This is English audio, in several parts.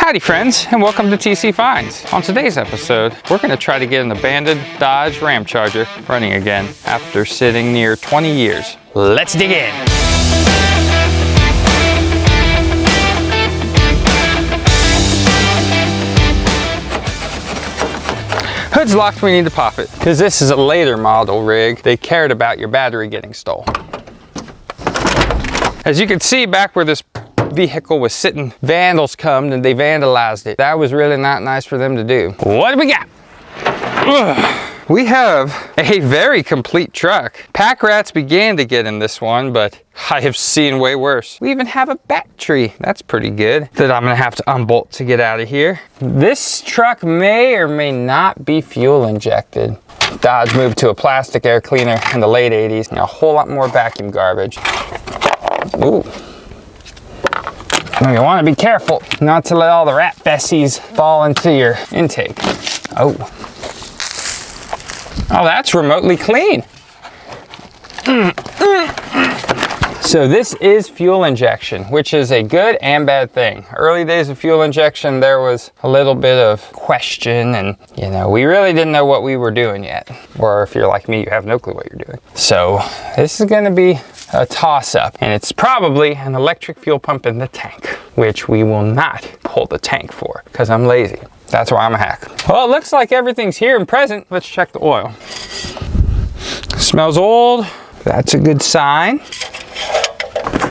Howdy friends, and welcome to TC Finds. On today's episode, we're going to try to get an abandoned Dodge Ramcharger running again after sitting near 20 years. Let's dig in! Hood's locked, we need to pop it. Because this is a later model rig, they cared about your battery getting stolen. As you can see, back where this vehicle was sitting, vandals come and they vandalized it. That was really not nice for them to do. What do we got? Ugh. We have a very complete truck. Pack rats began to get in this one, but I have seen way worse. We even have a battery. That's pretty good. That I'm gonna have to unbolt to get out of here. This truck may or may not be fuel injected. Dodge moved to a plastic air cleaner in the late 80s and a whole lot more vacuum garbage. Ooh. Now you want to be careful not to let all the rat feces fall into your intake. Oh, that's remotely clean. So this is fuel injection, which is a good and bad thing. Early days of fuel injection, there was a little bit of question and, you know, we really didn't know what we were doing yet. Or if you're like me, you have no clue what you're doing. So this is going to be a toss-up, and it's probably an electric fuel pump in the tank, which we will not pull the tank for because I'm lazy. That's why I'm a hack. Well, it looks like everything's here and present. Let's check the oil. Smells old. That's a good sign.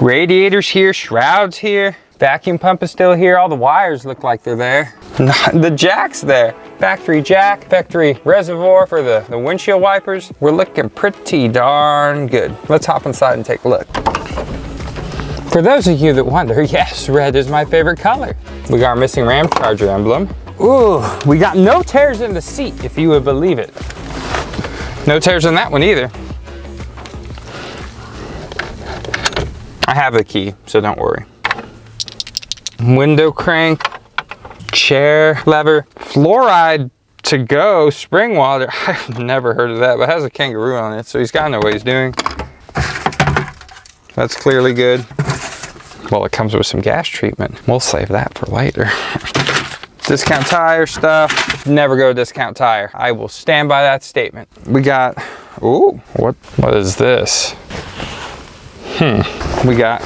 Radiator's here, shroud's here. Vacuum pump is still here. All the wires look like they're there. The jack's there. Factory jack, factory reservoir for the windshield wipers. We're looking pretty darn good. Let's hop inside and take a look. For those of you that wonder, yes, red is my favorite color. We got our missing Ramcharger emblem. Ooh, we got no tears in the seat, if you would believe it. No tears in that one either. I have the key, so don't worry. Window crank, chair lever, fluoride to go, spring water. I've never heard of that, but it has a kangaroo on it, so he's got to know what he's doing. That's clearly good. Well, it comes with some gas treatment. We'll save that for later. Discount tire stuff. Never go discount tire. I will stand by that statement. We got, ooh, what is this? We got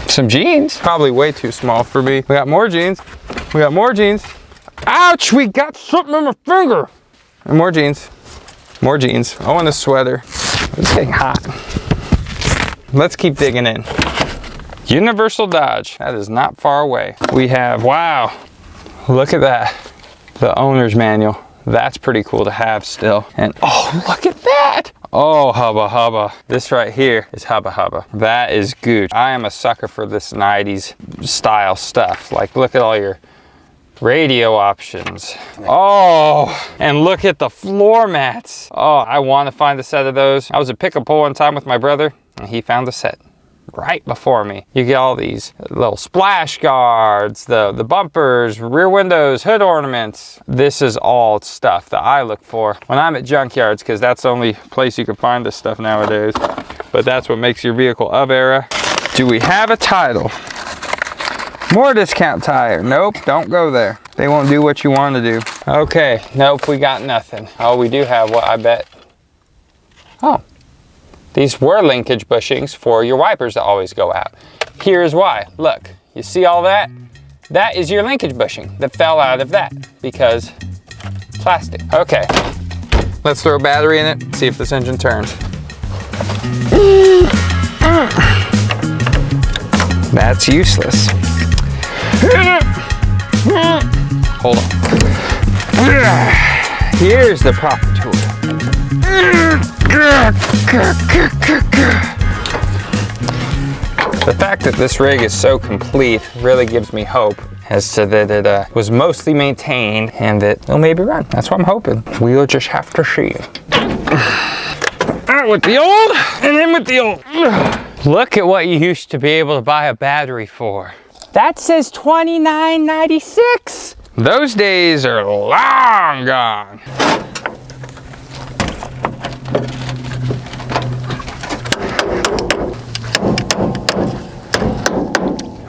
some jeans, probably way too small for me. We got more jeans. We got more jeans. Ouch, we got something on my finger. And more jeans. More jeans. Oh, and a sweater. It's getting hot. Let's keep digging in. Universal Dodge. That is not far away. We have, wow, look at that. The owner's manual. That's pretty cool to have still. And oh, look at that. Oh, hubba hubba. This right here is hubba hubba. That is good. I am a sucker for this 90s style stuff. Like, look at all your radio options. Oh, and look at the floor mats. Oh, I want to find a set of those. I was at Pick-a-Pull one time with my brother, and he found a set right before me. You get all these little splash guards, the bumpers, rear windows, hood ornaments. This is all stuff that I look for when I'm at junkyards, because that's the only place you can find this stuff nowadays. But that's what makes your vehicle of era. Do we have a title? More discount tire. Nope, don't go there. They won't do what you want to do. Okay, nope, we got nothing. Oh, we do have what I bet. Oh. These were linkage bushings for your wipers that always go out. Here's why. Look, you see all that? That is your linkage bushing that fell out of that because plastic. Okay, let's throw a battery in it and see if this engine turns. That's useless. Hold on. Here's the proper tool. The fact that this rig is so complete really gives me hope as to that it was mostly maintained and that it'll maybe run. That's what I'm hoping. We'll just have to see. Out with the old and in with the old. Look at what you used to be able to buy a battery for. That says $29.96. Those days are long gone.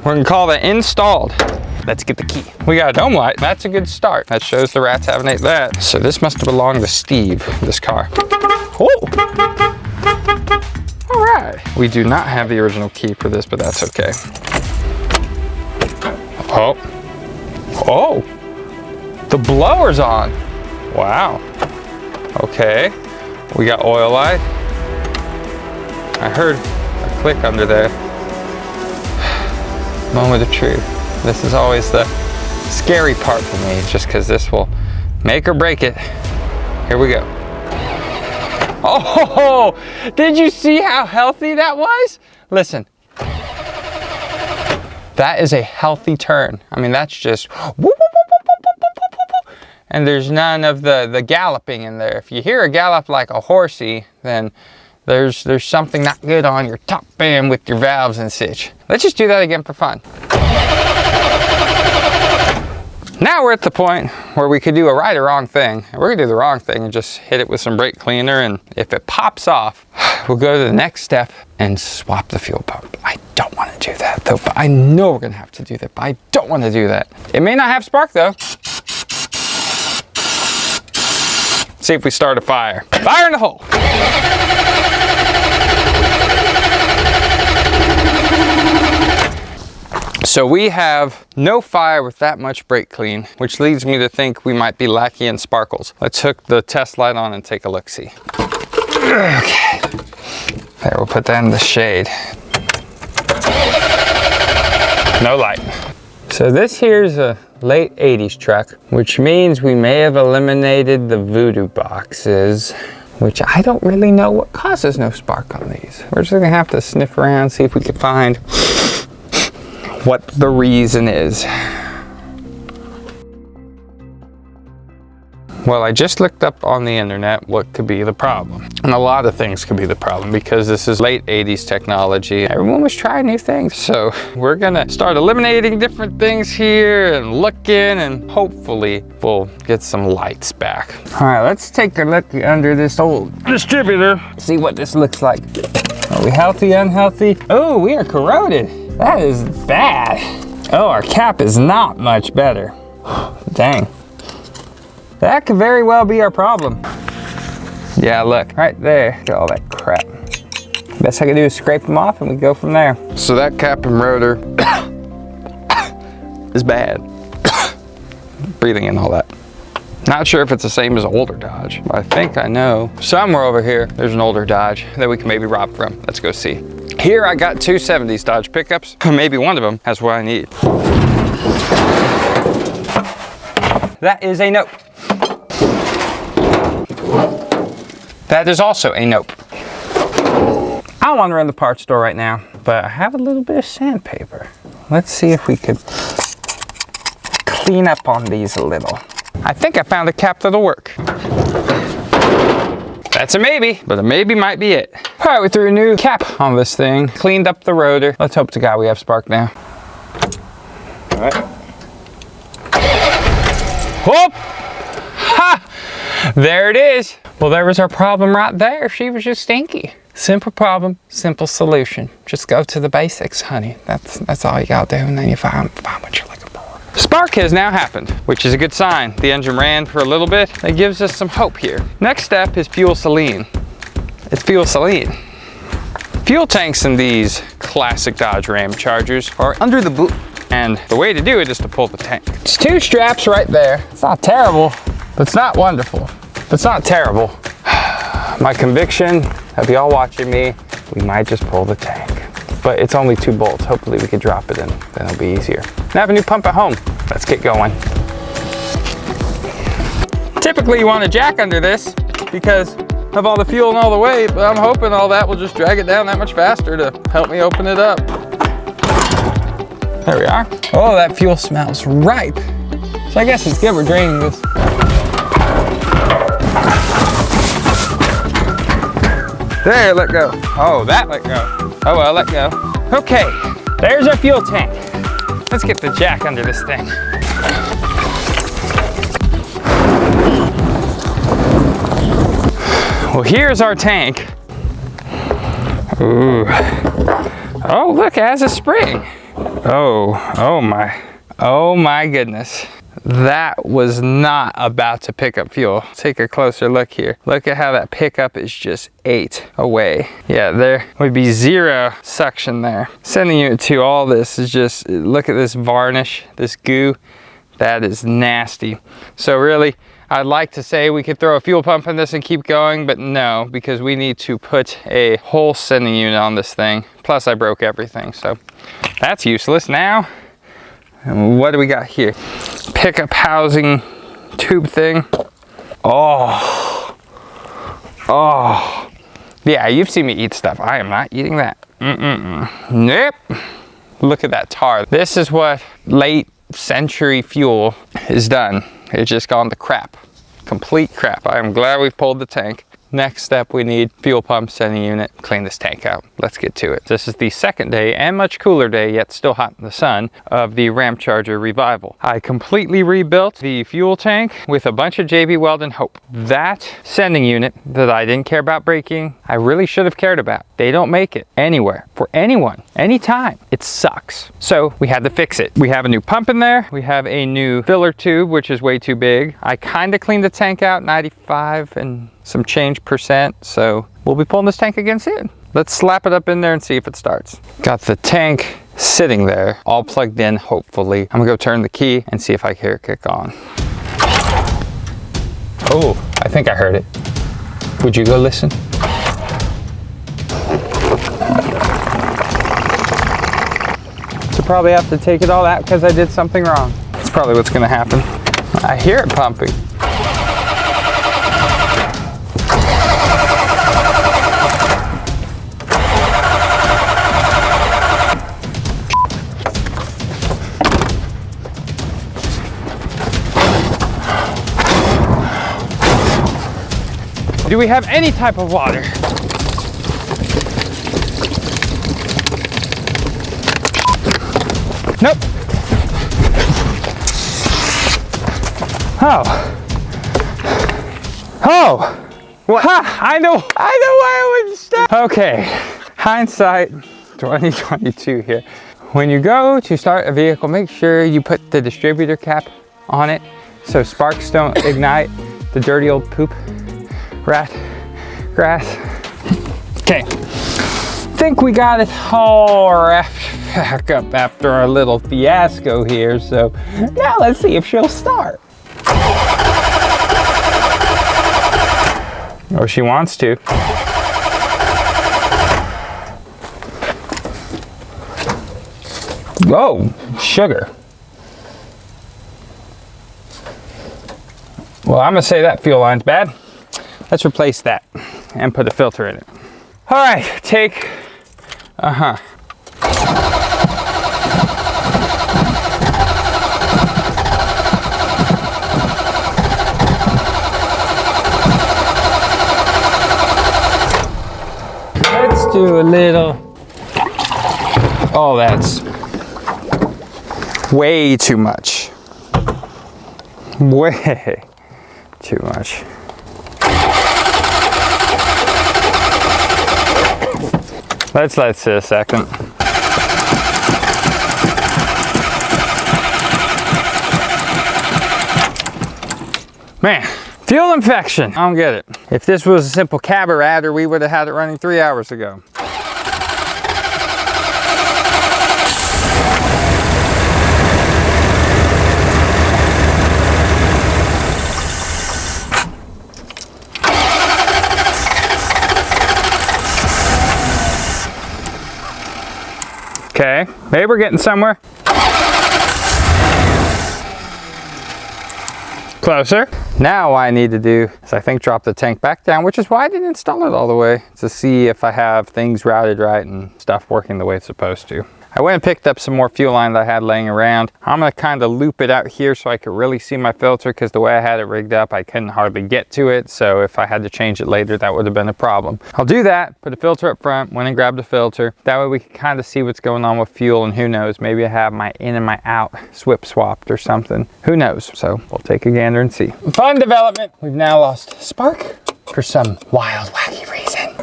We're gonna call that installed. Let's get the key. We got a dome light. That's a good start. That shows the rats haven't ate that. So this must have belonged to Steve, this car. Oh! All right. We do not have the original key for this, but that's okay. Oh. Oh! The blower's on. Wow. Okay. We got oil light. I heard a click under there. Moment of truth. This is always the scary part for me, just because this will make or break it. Here we go. Oh, did you see how healthy that was? Listen, that is a healthy turn. I mean, that's just whoop, whoop, whoop, whoop, whoop, whoop, and there's none of the galloping in there. If you hear a gallop like a horsey, then there's something not good on your top end with your valves and such. Let's just do that again for fun. Now we're at the point where we could do a right or wrong thing. We're gonna do the wrong thing and just hit it with some brake cleaner, and if it pops off, we'll go to the next step and swap the fuel pump. I don't wanna do that though, but I know we're gonna have to do that, but I don't wanna do that. It may not have spark though. See if we start a fire. Fire in the hole. So we have no fire with that much brake clean, which leads me to think we might be lacking in sparkles. Let's hook the test light on and take a look-see. Okay. There, we'll put that in the shade. No light. So this here's a late 80s truck, which means we may have eliminated the voodoo boxes, which I don't really know what causes no spark on these. We're just gonna have to sniff around, see if we can find what the reason is. Well, I just looked up on the internet what could be the problem. And a lot of things could be the problem because this is late 80s technology. Everyone was trying new things. So we're gonna start eliminating different things here and looking, and hopefully we'll get some lights back. All right, let's take a look under this old distributor. See what this looks like. Are we healthy, unhealthy? Oh, we are corroded. That is bad. Oh, our cap is not much better. Dang. That could very well be our problem. Yeah, look, right there. Look at all that crap. Best I can do is scrape them off and we go from there. So that cap and rotor is bad. Breathing in all that. Not sure if it's the same as an older Dodge, but I think I know. Somewhere over here, there's an older Dodge that we can maybe rob from. Let's go see. Here I got two 70s Dodge pickups. Maybe one of them has what I need. That is a nope. That is also a nope. I don't want to run the parts store right now, but I have a little bit of sandpaper. Let's see if we could clean up on these a little. I think I found a cap that'll work. That's a maybe, but a maybe might be it. All right, we threw a new cap on this thing, cleaned up the rotor. Let's hope to God we have spark now. All right. Whoop! Ha! There it is. Well, there was our problem right there. She was just stinky. Simple problem, simple solution. Just go to the basics, honey. That's all you gotta do, and then you find what you're looking for. Spark has now happened, which is a good sign. The engine ran for a little bit. That gives us some hope here. Next step is fuel saline. It's fuel saline. Fuel tanks in these classic Dodge Ramchargers are under the boot. And the way to do it is to pull the tank. It's two straps right there. It's not terrible, but it's not wonderful. But it's not terrible. My conviction of y'all watching me, we might just pull the tank. But it's only 2 bolts. Hopefully we could drop it in, then it'll be easier. I have a new pump at home. Let's get going. Typically you want a jack under this because of all the fuel and all the weight, but I'm hoping all that will just drag it down that much faster to help me open it up. There we are. Oh, that fuel smells ripe. So I guess it's good we're draining this. There, let go. Oh, that let go. Oh, well, let go. Okay, there's our fuel tank. Let's get the jack under this thing. Well, here's our tank. Ooh. Oh, look, it has a spring. Oh my. Oh my goodness. That was not about to pick up fuel. Take a closer look here. Look at how that pickup is just ate away. Yeah, there would be zero suction there. Sending unit 2, all this is just, look at this varnish, this goo. That is nasty. So really, I'd like to say we could throw a fuel pump in this and keep going, but no, because we need to put a whole sending unit on this thing. Plus I broke everything, so that's useless. Now, what do we got here? Pickup housing tube thing. Oh. Yeah, you've seen me eat stuff. I am not eating that. Nope. Look at that tar. This is what late century fuel is done. It's just gone to crap. Complete crap. I am glad we've pulled the tank. Next step, we need fuel pump, sending unit, clean this tank out. Let's get to it. This is the second day and much cooler day, yet still hot in the sun, of the Ramcharger revival. I completely rebuilt the fuel tank with a bunch of JB Weld and Hope. That sending unit that I didn't care about breaking, I really should have cared about. They don't make it anywhere for anyone, anytime. It sucks. So we had to fix it. We have a new pump in there. We have a new filler tube, which is way too big. I kind of cleaned the tank out, 95 and some change %, so we'll be pulling this tank again soon. Let's slap it up in there and see if it starts. Got the tank sitting there, all plugged in, hopefully. I'm gonna go turn the key and see if I hear it kick on. Oh, I think I heard it. Would you go listen? So probably have to take it all out because I did something wrong. That's probably what's gonna happen. I hear it pumping. Do we have any type of water? Nope. Oh. Oh. What? Ha, I know why I wouldn't stop. Okay, hindsight 2022 here. When you go to start a vehicle, make sure you put the distributor cap on it so sparks don't ignite the dirty old poop. Rat, grass. Okay, think we got it all wrapped back up after our little fiasco here, so now let's see if she'll start. Or she wants to. Whoa, sugar. Well, I'm gonna say that fuel line's bad. Let's replace that and put a filter in it. All right, take, Let's do a little, oh, that's way too much. Way too much. Let's let it sit a second. Man, fuel infection. I don't get it. If this was a simple carburetor, we would have had it running 3 hours ago. Okay, maybe we're getting somewhere. Closer. Now what I need to do is I think drop the tank back down, which is why I didn't install it all the way, to see if I have things routed right and stuff working the way it's supposed to. I went and picked up some more fuel line that I had laying around. I'm gonna kind of loop it out here so I could really see my filter, because the way I had it rigged up, I couldn't hardly get to it. So if I had to change it later, that would have been a problem. I'll do that, put a filter up front, went and grabbed a filter. That way we can kind of see what's going on with fuel, and who knows, maybe I have my in and my out swapped or something. Who knows? So we'll take a gander and see. Fun development. We've now lost spark for some wild, wacky reason.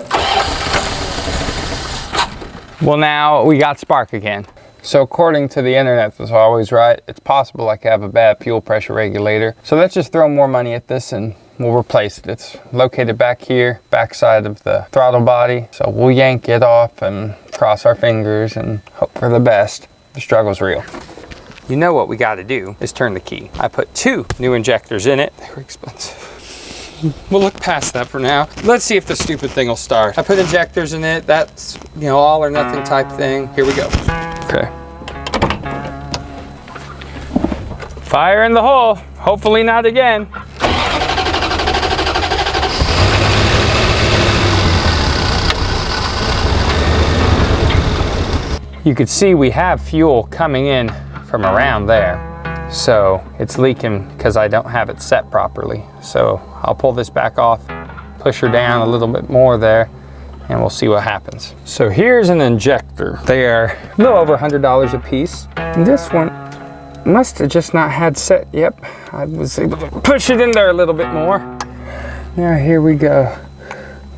Well, now we got spark again. So according to the internet that's always right, it's possible I could have a bad fuel pressure regulator. So let's just throw more money at this and we'll replace it. It's located back here, backside of the throttle body. So we'll yank it off and cross our fingers and hope for the best. The struggle's real. You know what we gotta do is turn the key. I put 2 new injectors in it. They were expensive. We'll look past that for now. Let's see if the stupid thing will start. I put injectors in it. That's, you know, all or nothing type thing. Here we go. Okay. Fire in the hole. Hopefully not again. You could see we have fuel coming in from around there. So it's leaking because I don't have it set properly. So I'll pull this back off, push her down a little bit more there, and we'll see what happens. So here's an injector. They are a little over $100 a piece. And this one must have just not had set. Yep, I was able to push it in there a little bit more. Now here we go.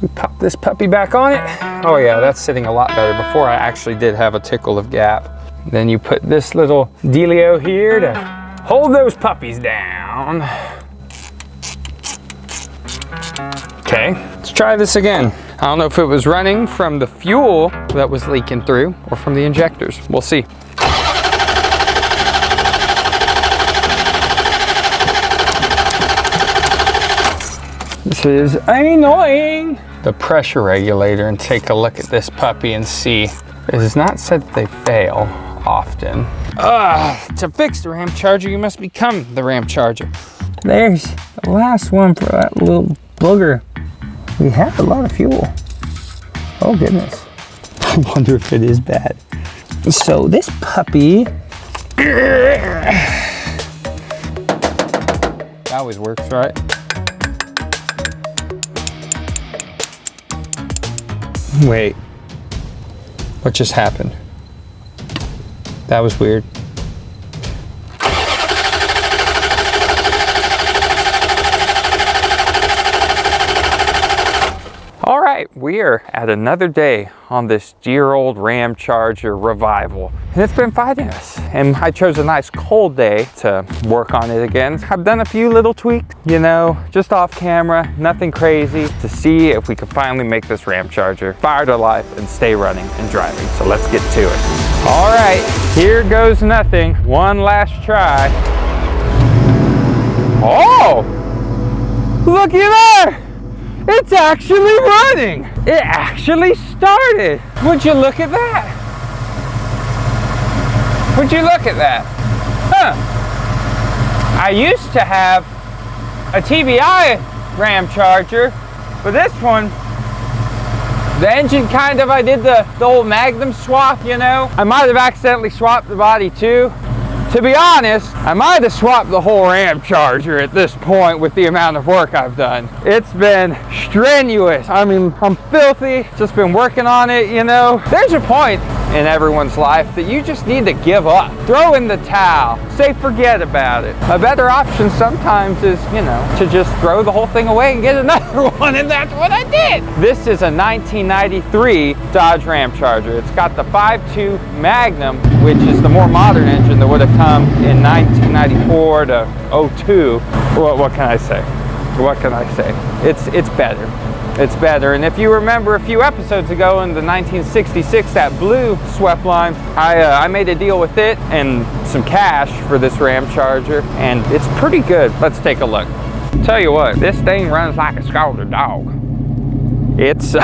We pop this puppy back on it. Oh yeah, that's sitting a lot better. Before I actually did have a tickle of gap. Then you put this little dealio here to hold those puppies down. Okay, let's try this again. I don't know if it was running from the fuel that was leaking through or from the injectors. We'll see. This is annoying. The pressure regulator, and take a look at this puppy and see. It is not said that they fail often. To fix the Ramcharger, you must become the Ramcharger. There's the last one for that little booger. We have a lot of fuel. Oh goodness. I wonder if it is bad. So this puppy, that always works, right? Wait, what just happened? That was weird. All right, we are at another day on this dear old Ramcharger revival. And it's been fighting us. And I chose a nice cold day to work on it again. I've done a few little tweaks, you know, just off camera, nothing crazy, to see if we could finally make this Ramcharger fire to life and stay running and driving. So let's get to it. All right, here goes nothing. One last try. Oh, looky there. It's actually running. It actually started. Would you look at that? Would you look at that? Huh. I used to have a TBI Ramcharger, but this one, the engine I did the old Magnum swap, you know? I might have accidentally swapped the body too. To be honest, I might have swapped the whole Ramcharger at this point with the amount of work I've done. It's been strenuous. I mean, I'm filthy, just been working on it, you know? There's a point in everyone's life that you just need to give up. Throw in the towel, say forget about it. A better option sometimes is, you know, to just throw the whole thing away and get another one, and that's what I did. This is a 1993 Dodge Ramcharger. It's got the 5.2 Magnum, which is the more modern engine that would have come in 1994 to 02. What can I say? What can I say? It's better. It's better. And if you remember a few episodes ago in the 1966, that blue swept line, I made a deal with it and some cash for this Ramcharger, and it's pretty good. Let's take a look. Tell you what, this thing runs like a scalded dog. It's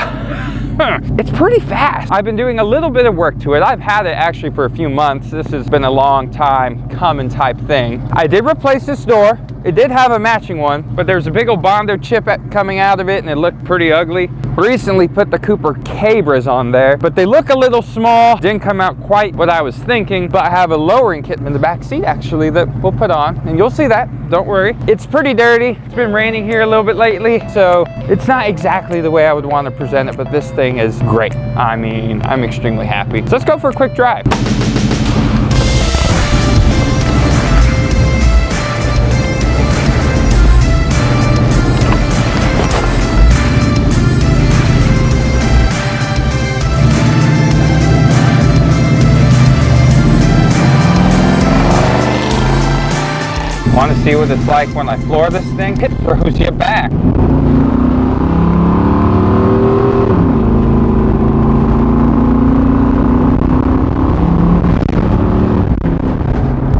it's pretty fast. I've been doing a little bit of work to it. I've had it actually for a few months. This has been a long time coming type thing. I did replace this door. It did have a matching one, but there's a big old Bondo chip coming out of it and it looked pretty ugly. Recently put the Cooper Cabras on there, but they look a little small. Didn't come out quite what I was thinking, but I have a lowering kit in the back seat actually that we'll put on, and you'll see that, don't worry. It's pretty dirty. It's been raining here a little bit lately, so it's not exactly the way I would want to present it, but this thing is great. I mean, I'm extremely happy. So let's go for a quick drive. Want to see what it's like when I floor this thing? It throws you back.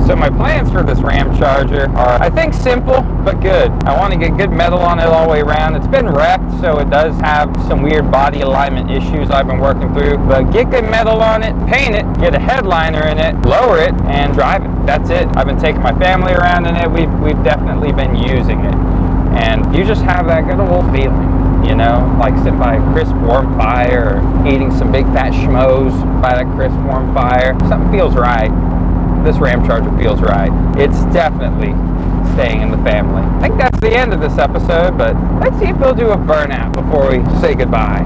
So my plans for this Ramcharger are, I think, simple but good. I want to get good metal on it all the way around. It's been wrecked, so it does have some weird body alignment issues I've been working through. But get good metal on it, paint it, get a headliner in it, lower it, and drive it. That's it. I've been taking my family around in it. We've definitely been using it. And you just have that good old feeling, you know, like sitting by a crisp, warm fire, or eating some big fat schmoes by that crisp, warm fire. Something feels right. This Ramcharger feels right. It's definitely staying in the family. I think that's the end of this episode, but let's see if we'll do a burnout before we say goodbye.